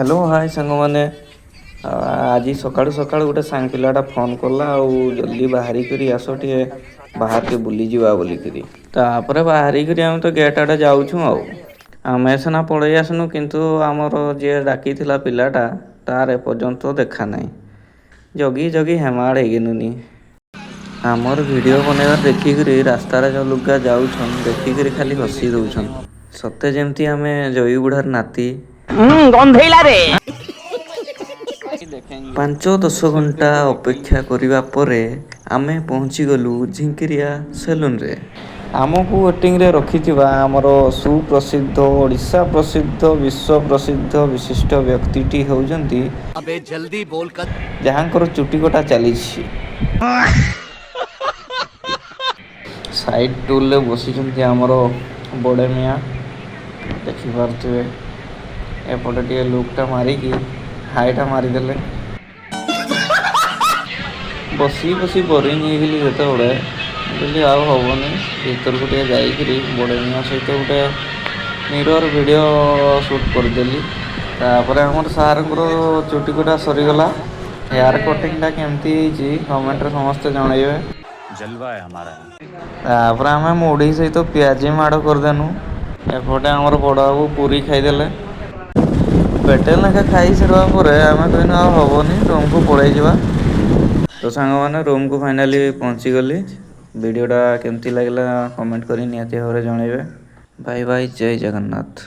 Hello hi सांग मैंने आज सकाळु सकाळु गोटे सांग पिलाटा फोन कला जल्दी बाहरी करी आस टे बाहर के बुली जीवा बोलिकी तापर बाहरी करी आम तो गेट आड़े जाऊँ आम सीना पलि आसनु किंतु आमर जी डाकी पिलाटा तार एपर्यंत देखा ना जगी जगी हेमाड़ हेगनुनी आमर वीडियो बनैबार देखिकी रास्तार जो लुगा जाऊन देखिकी खाली हसी दौन सते जमती आम जईगुड़ार नाती गंधेला रे 5-10 घंटा अपेक्षा करिबा परे आमे पहुँची गलु झिंकिरिया सेलून रे आमको वेटिंग रे रखिथिबा आमर सुप्रसिद्ध ओडिशा प्रसिद्ध विश्व प्रसिद्ध विशिष्ट व्यक्तिटी होउजंती अबे जल्दी बोल कर जहाँकर चुटी कटा चली साइड टूल बसी आमर बड़े मियाँ देखिपे एपटे टे लुकटा मारिकी हाईटा मारिदेले बसी बसी बोरिंग होगली जिते कहली आउ हेनी भर को टे जाकरी बड़े मियाँ सहित गोटे मिरर वीडियो शूट करदेली तापर आम सार चुटी कटा सरीगला हेयर कटिंगटा केमती कमेंट समस्ते जनइबे जलवा है हमारा तापर आम मुढ़ी सहित पियाजी माड़ करदेनु एपटे आमर बड़ बाबू पूरी खाईदेले पेटे लेखा खाई सारा आम कहूँ आनी रूम को पलि जा तो सांग मैंने रूम को फाइनाली पहुँची गली वीडियोटा केमती लगे कमेंट कर निहाती भाव जनइबे बाय बाय जय जगन्नाथ।